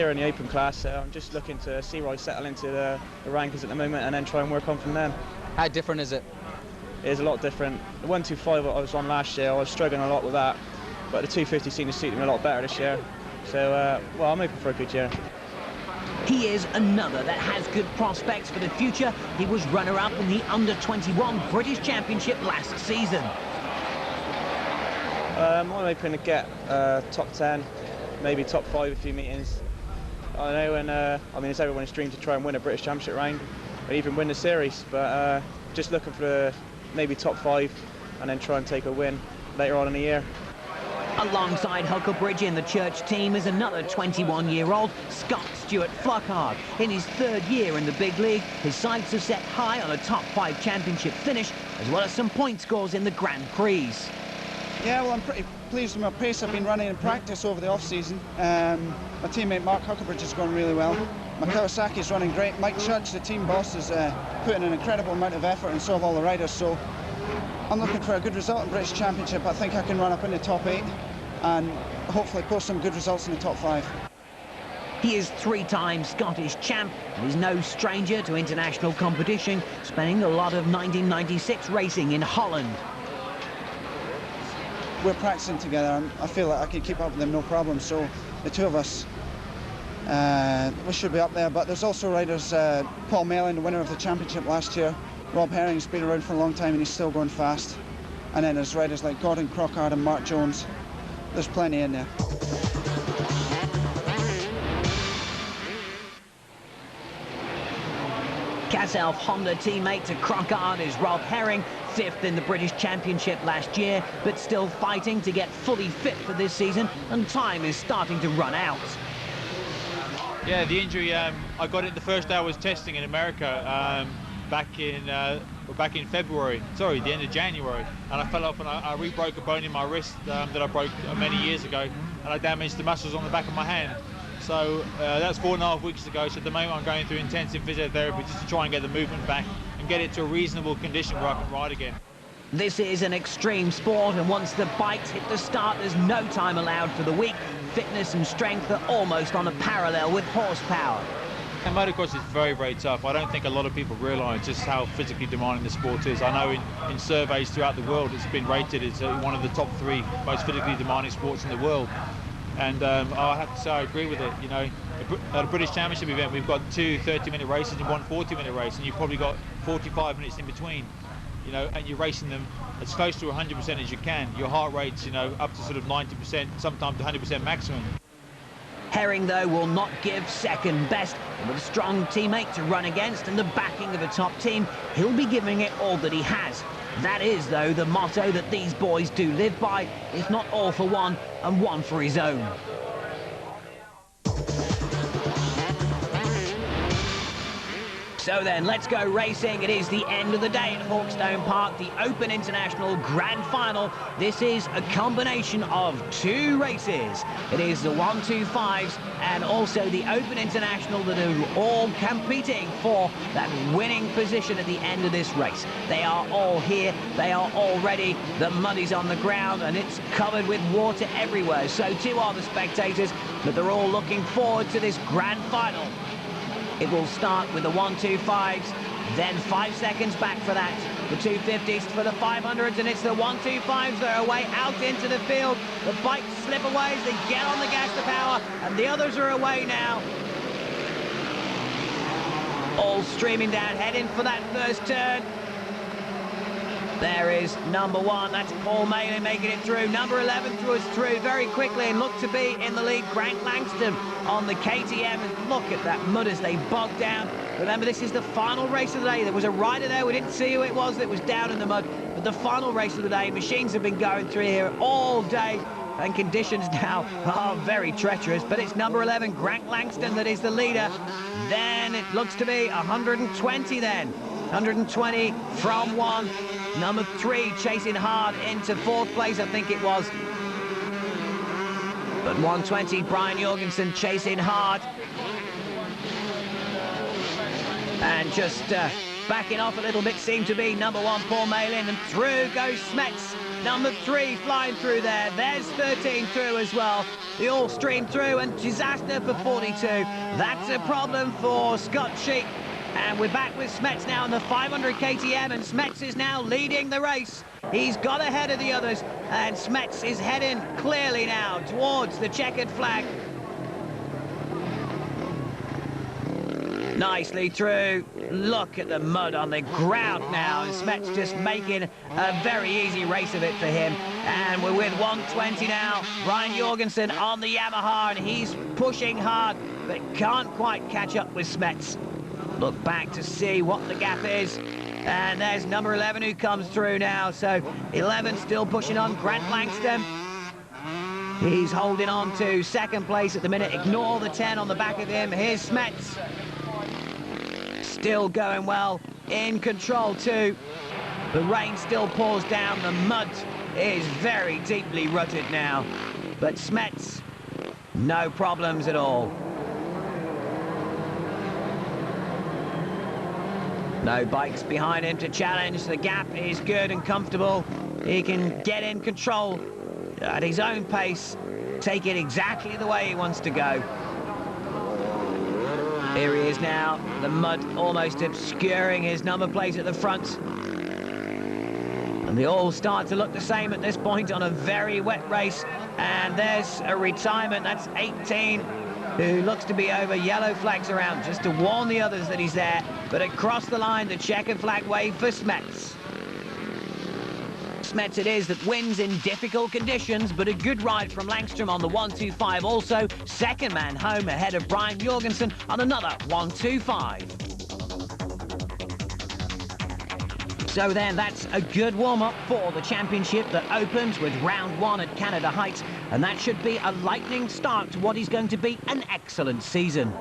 Here in the open class, I'm just looking to see where I settle into the rankings at the moment and then try and work on from them. How different is it? It is a lot different. The 125 I was on last year, I was struggling a lot with that, but the 250 seemed to suit me a lot better this year. So, well, I'm hoping for a good year. He is another that has good prospects for the future. He was runner-up in the Under-21 British Championship last season. I'm hoping to get top 10, maybe top 5 a few meetings. I know, and I mean, it's everyone's dream to try and win a British Championship round, or even win the series, but just looking for maybe top 5 and then try and take a win later on in the year. Alongside Hucklebridge in the Church team is another 21-year-old, Scott Stewart Flockhart. In his 3rd year in the big league, his sights are set high on a top 5 championship finish, as well as some point scores in the Grand Prix. Yeah, well, I'm pretty pleased with my pace I've been running in practice over the off-season. My teammate Mark Hucklebridge is going really well. My Kawasaki is running great. Mike Church, the team boss, is putting an incredible amount of effort, and so have all the riders. So I'm looking for a good result in British Championship. I think I can run up in the top 8 and hopefully post some good results in the top 5. He is 3-time Scottish champ and is no stranger to international competition, spending a lot of 1996 racing in Holland. We're practicing together, and I feel like I can keep up with them no problem. So the two of us, we should be up there. But there's also riders, Paul Mellon, the winner of the championship last year. Rob Herring's been around for a long time and he's still going fast. And then there's riders like Gordon Crockard and Mark Jones. There's plenty in there. Kasself Honda teammate to Crockard is Rob Herring, 5th in the British Championship last year, but still fighting to get fully fit for this season, and time is starting to run out. Yeah, the injury, I got it the first day I was testing in America, back in February, sorry, the end of January, and I fell off and I re-broke a bone in my wrist that I broke many years ago, and I damaged the muscles on the back of my hand. So that's 4.5 weeks ago, so at the moment I'm going through intensive physiotherapy just to try and get the movement back and get it to a reasonable condition where I can ride again. This is an extreme sport, and once the bikes hit the start, there's no time allowed for the weak. Fitness and strength are almost on a parallel with horsepower. And motocross is very, very tough. I don't think a lot of people realise just how physically demanding the sport is. I know in surveys throughout the world it's been rated as one of the top 3 most physically demanding sports in the world. And I have to say I agree with it. You know, at a British Championship event we've got 2 30-minute races and 1 40-minute race, and you've probably got 45 minutes in between. You know, and you're racing them as close to 100% as you can. Your heart rate's, you know, up to sort of 90%, sometimes 100% maximum. Herring, though, will not give second best. And with a strong teammate to run against and the backing of a top team, he'll be giving it all that he has. That is, though, the motto that these boys do live by, if not all for one and one for his own. So then, let's go racing. It is the end of the day at Hawkstone Park, the Open International Grand Final. This is a combination of 2 races. It is the 125s and also the Open International that are all competing for that winning position at the end of this race. They are all here. They are all ready. The mud is on the ground and it's covered with water everywhere. So too are the spectators, but they're all looking forward to this Grand Final. It will start with the 125s, then 5 seconds back for that. The 250s for the 500s, and it's the 125s that are away out into the field. The bikes slip away as they get on the gas to power, and the others are away now. All streaming down, heading for that first turn. There is number 1, that's Paul Maley making it through. Number 11 was through very quickly and looked to be in the lead. Grant Langston on the KTM, and look at that mud as they bogged down. Remember, this is the final race of the day. There was a rider there, we didn't see who it was that was down in the mud, but the final race of the day. Machines have been going through here all day, and conditions now are very treacherous, but it's number 11, Grant Langston, that is the leader. Then it looks to be 120 then. 120 from 1. Number 3 chasing hard into 4th place, I think it was. But 120, Brian Jorgensen chasing hard. And just backing off a little bit seemed to be number 1, Paul Malin, and through goes Smets. number 3 flying through there. There's 13 through as well. They all stream through, and disaster for 42. That's a problem for Scott Sheik. And we're back with Smets now in the 500 KTM, and Smets is now leading the race. He's got ahead of the others, and Smets is heading clearly now towards the checkered flag. Nicely through. Look at the mud on the ground now, and Smets just making a very easy race of it for him. And we're with 120 now. Brian Jorgensen on the Yamaha, and he's pushing hard, but can't quite catch up with Smets. Look back to see what the gap is. And there's number 11 who comes through now. So 11 still pushing on. Grant Langston. He's holding on to second place at the minute. Ignore the 10 on the back of him. Here's Smets. Still going well. In control too. The rain still pours down. The mud is very deeply rutted now. But Smets, no problems at all. No bikes behind him to challenge. The gap is good and comfortable. He can get in control at his own pace, take it exactly the way he wants to go. Here he is now, the mud almost obscuring his number plate at the front. And they all start to look the same at this point on a very wet race. And there's a retirement, that's 18. Who looks to be over. Yellow flags around just to warn the others that he's there. But across the line, the checkered flag wave for Smets. Smets it is that wins in difficult conditions, but a good ride from Langstrom on the 125 also. Second man home ahead of Brian Jorgensen on another 125. So then, that's a good warm-up for the championship that opens with round 1 at Canada Heights, and that should be a lightning start to what is going to be an excellent season.